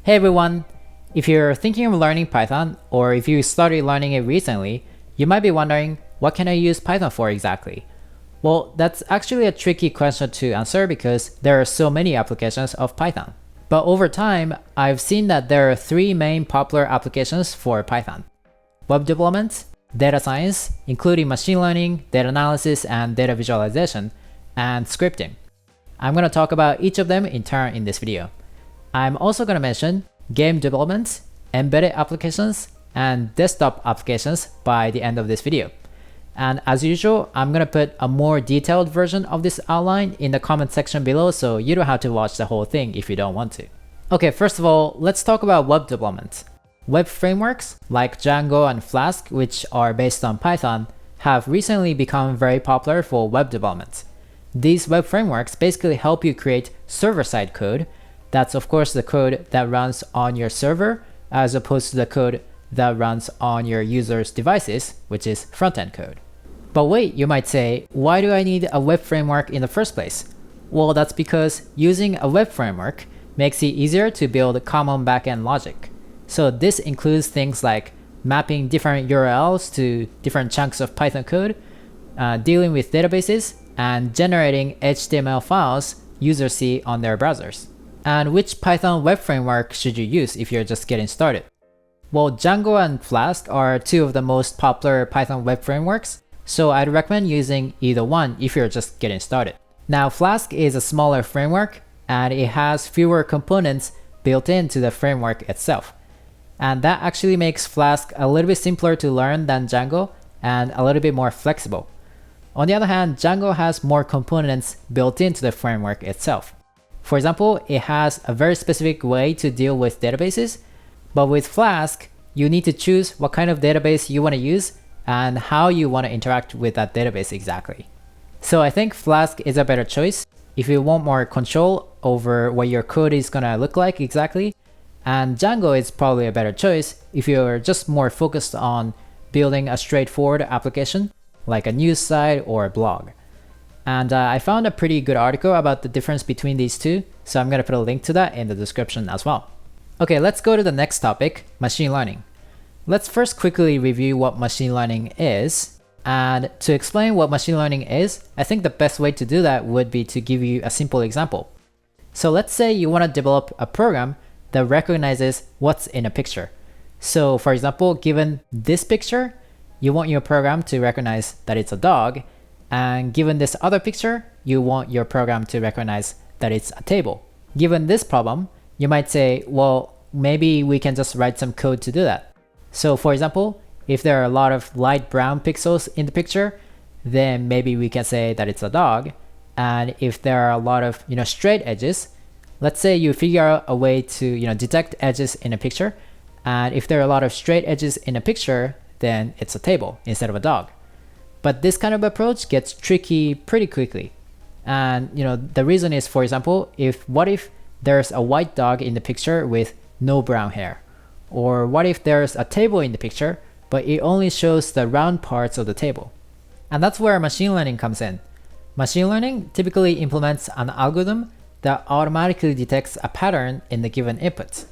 Hey everyone! If you're thinking of learning Python, or if you started learning it recently, you might be wondering, what can I use Python for exactly? Well, that's actually a tricky question to answer because there are so many applications of Python. But over time, I've seen that there are three main popular applications for Python: web development, data science, including machine learning, data analysis, and data visualization, and scripting. I'm going to talk about each of them in turn in this video. I'm also going to mention game development, embedded applications, and desktop applications by the end of this video. And as usual, I'm going to put a more detailed version of this outline in the comment section below, so you don't have to watch the whole thing if you don't want to. Okay, first of all, let's talk about web development. Web frameworks like Django and Flask, which are based on Python, have recently become very popular for web development. These web frameworks basically help you create server-side code. That's of course the code that runs on your server, as opposed to the code that runs on your user's devices, which is front-end code. But wait, you might say, why do I need a web framework in the first place? Well, that's because using a web framework makes it easier to build common backend logic. So this includes things like mapping different URLs to different chunks of Python code, dealing with databases, and generating HTML files users see on their browsers. And which Python web framework should you use if you're just getting started? Well, Django and Flask are two of the most popular Python web frameworks, so I'd recommend using either one if you're just getting started. Now, Flask is a smaller framework, and it has fewer components built into the framework itself. And that actually makes Flask a little bit simpler to learn than Django and a little bit more flexible. On the other hand, Django has more components built into the framework itself. For example, it has a very specific way to deal with databases, but with Flask, you need to choose what kind of database you want to use and how you want to interact with that database exactly. So I think Flask is a better choice if you want more control over what your code is going to look like exactly, and Django is probably a better choice if you're just more focused on building a straightforward application like a news site or a blog. And I found a pretty good article about the difference between these two, so I'm going to put a link to that in the description as well. Okay, let's go to the next topic, machine learning. Let's first quickly review what machine learning is. And to explain what machine learning is, I think the best way to do that would be to give you a simple example. So let's say you want to develop a program that recognizes what's in a picture. So for example, given this picture, you want your program to recognize that it's a dog, and given this other picture, you want your program to recognize that it's a table. Given this problem, you might say, well, maybe we can just write some code to do that. So for example, if there are a lot of light brown pixels in the picture, then maybe we can say that it's a dog. And if there are a lot of straight edges, let's say you figure out a way to detect edges in a picture, and if there are a lot of straight edges in a picture, then it's a table instead of a dog. But this kind of approach gets tricky pretty quickly. And the reason is, for example, what if there's a white dog in the picture with no brown hair? Or what if there's a table in the picture, but it only shows the round parts of the table? And that's where machine learning comes in. Machine learning typically implements an algorithm that automatically detects a pattern in the given inputs.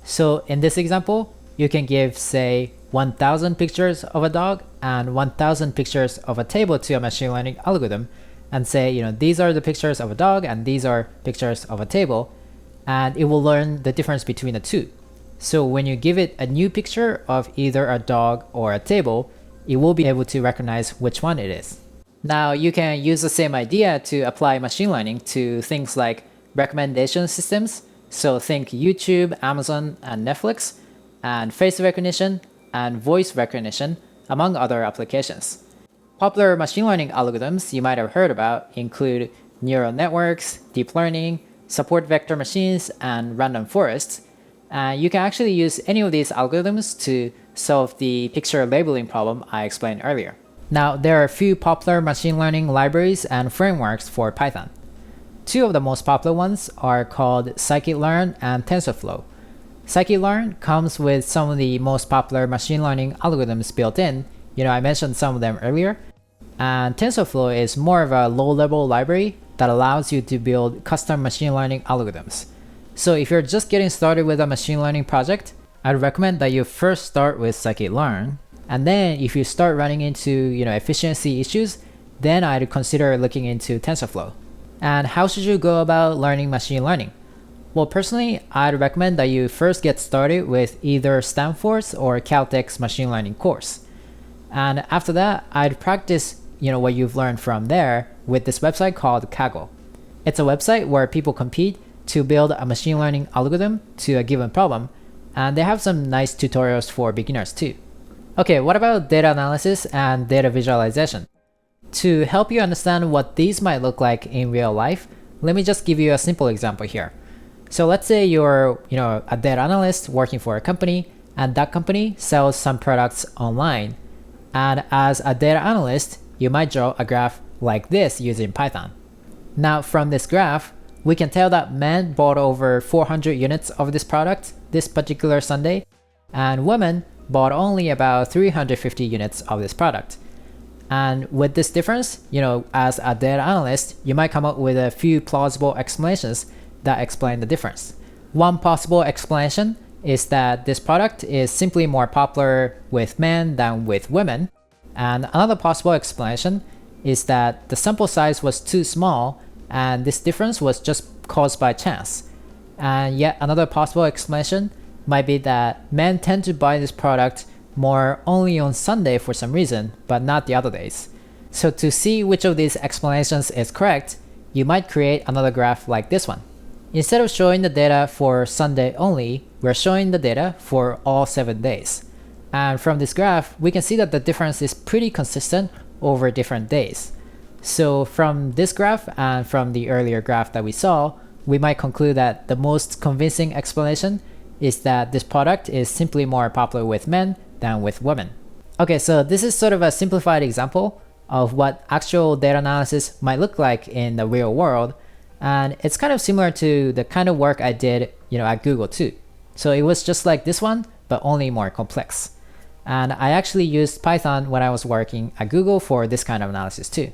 So in this example, you can give, say, 1,000 pictures of a dog and 1,000 pictures of a table to a machine learning algorithm and say, these are the pictures of a dog and these are pictures of a table, and it will learn the difference between the two. So when you give it a new picture of either a dog or a table, it will be able to recognize which one it is. Now you can use the same idea to apply machine learning to things like recommendation systems. So think YouTube, Amazon, and Netflix, and face recognition, and voice recognition, among other applications. Popular machine learning algorithms you might have heard about include neural networks, deep learning, support vector machines, and random forests. You can actually use any of these algorithms to solve the picture labeling problem I explained earlier. Now, there are a few popular machine learning libraries and frameworks for Python. Two of the most popular ones are called scikit-learn and TensorFlow. Scikit-learn comes with some of the most popular machine learning algorithms built in. I mentioned some of them earlier. And TensorFlow is more of a low-level library that allows you to build custom machine learning algorithms. So if you're just getting started with a machine learning project, I'd recommend that you first start with scikit-learn, and then if you start running into efficiency issues, then I'd consider looking into TensorFlow. And how should you go about learning machine learning? Well, personally, I'd recommend that you first get started with either Stanford's or Caltech's machine learning course. And after that, I'd practice what you've learned from there with this website called Kaggle. It's a website where people compete to build a machine learning algorithm to a given problem, and they have some nice tutorials for beginners too. Okay, what about data analysis and data visualization? To help you understand what these might look like in real life, let me just give you a simple example here. So let's say you're a data analyst working for a company, and that company sells some products online. And as a data analyst, you might draw a graph like this using Python. Now from this graph, we can tell that men bought over 400 units of this product this particular Sunday, and women bought only about 350 units of this product. And with this difference, as a data analyst, you might come up with a few plausible explanations that explain the difference. One possible explanation is that this product is simply more popular with men than with women. And another possible explanation is that the sample size was too small and this difference was just caused by chance. And yet another possible explanation might be that men tend to buy this product more only on Sunday for some reason, but not the other days. So to see which of these explanations is correct, you might create another graph like this one. Instead of showing the data for Sunday only, we're showing the data for all 7 days. And from this graph, we can see that the difference is pretty consistent over different days. So from this graph and from the earlier graph that we saw, we might conclude that the most convincing explanation is that this product is simply more popular with men than with women. Okay, so this is sort of a simplified example of what actual data analysis might look like in the real world. And it's kind of similar to the kind of work I did, at Google too. So it was just like this one, but only more complex. And I actually used Python when I was working at Google for this kind of analysis too.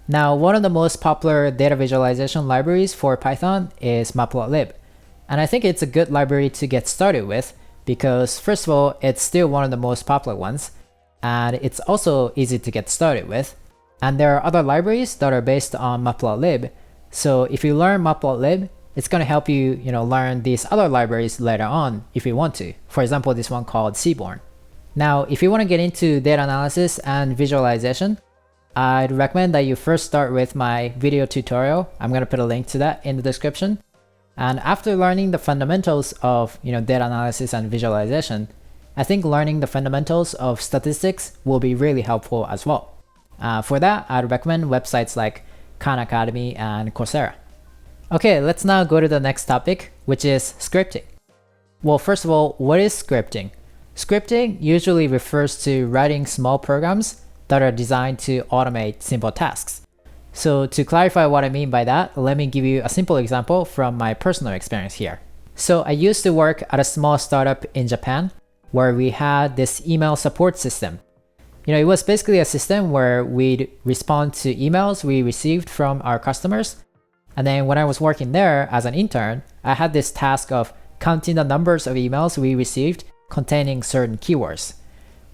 Now, one of the most popular data visualization libraries for Python is Matplotlib. And I think it's a good library to get started with because first of all, it's still one of the most popular ones. And it's also easy to get started with. And there are other libraries that are based on Matplotlib. So if you learn Matplotlib, it's going to help you, learn these other libraries later on if you want to. For example, this one called Seaborn. Now, if you want to get into data analysis and visualization, I'd recommend that you first start with my video tutorial. I'm going to put a link to that in the description. And after learning the fundamentals of, data analysis and visualization, I think learning the fundamentals of statistics will be really helpful as well. For that, I'd recommend websites like Khan Academy and Coursera. Okay, let's now go to the next topic, which is scripting. Well, first of all, what is scripting? Scripting usually refers to writing small programs that are designed to automate simple tasks. So to clarify what I mean by that, let me give you a simple example from my personal experience here. So I used to work at a small startup in Japan where we had this email support system. It was basically a system where we'd respond to emails we received from our customers. And then when I was working there as an intern, I had this task of counting the numbers of emails we received containing certain keywords.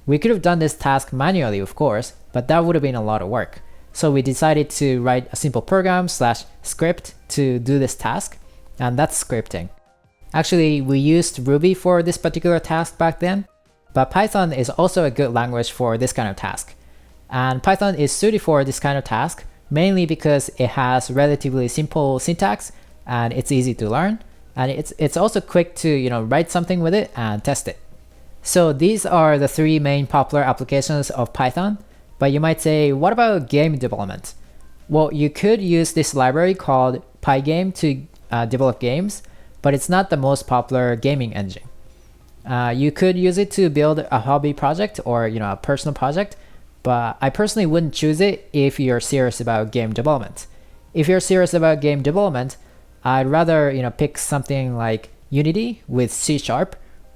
We could have done this task manually, of course, but that would have been a lot of work. So we decided to write a simple program / script to do this task, and that's scripting. Actually, we used Ruby for this particular task back then, but Python is also a good language for this kind of task. And Python is suited for this kind of task mainly because it has relatively simple syntax and it's easy to learn, and it's also quick to write something with it and test it. So these are the 3 main popular applications of Python, but you might say, what about game development? Well, you could use this library called Pygame to develop games, but it's not the most popular gaming engine. You could use it to build a hobby project or a personal project, but I personally wouldn't choose it if you're serious about game development. If you're serious about game development, I'd rather pick something like Unity with C#,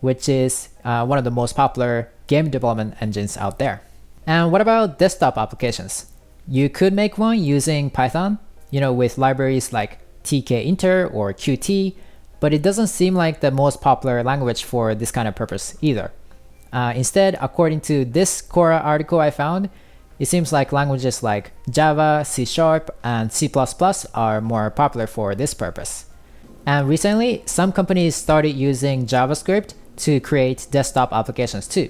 which is one of the most popular game development engines out there. And what about desktop applications? You could make one using Python, with libraries like tkinter or Qt, but it doesn't seem like the most popular language for this kind of purpose either. Instead, according to this Quora article I found, it seems like languages like Java, C#, and C++ are more popular for this purpose. And recently, some companies started using JavaScript to create desktop applications too.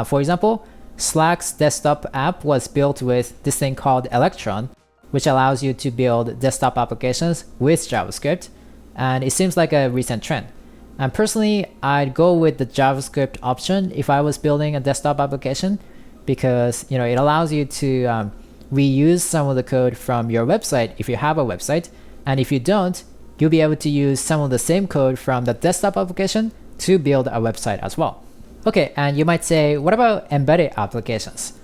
For example, Slack's desktop app was built with this thing called Electron, which allows you to build desktop applications with JavaScript, and it seems like a recent trend. And personally, I'd go with the JavaScript option if I was building a desktop application, because it allows you to reuse some of the code from your website if you have a website, and if you don't, you'll be able to use some of the same code from the desktop application to build a website as well. Okay, and you might say, what about embedded applications?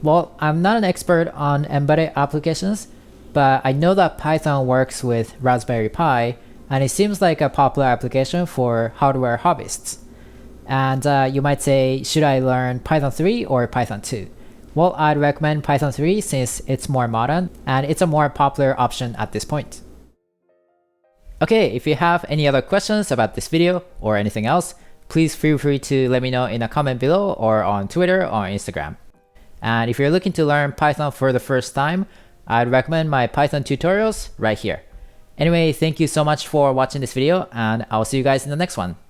Well, I'm not an expert on embedded applications, but I know that Python works with Raspberry Pi, and it seems like a popular application for hardware hobbyists. And you might say, should I learn Python 3 or Python 2? Well, I'd recommend Python 3 since it's more modern, and it's a more popular option at this point. Okay, if you have any other questions about this video or anything else, please feel free to let me know in a comment below or on Twitter or Instagram. And if you're looking to learn Python for the first time, I'd recommend my Python tutorials right here. Anyway, thank you so much for watching this video, and I'll see you guys in the next one.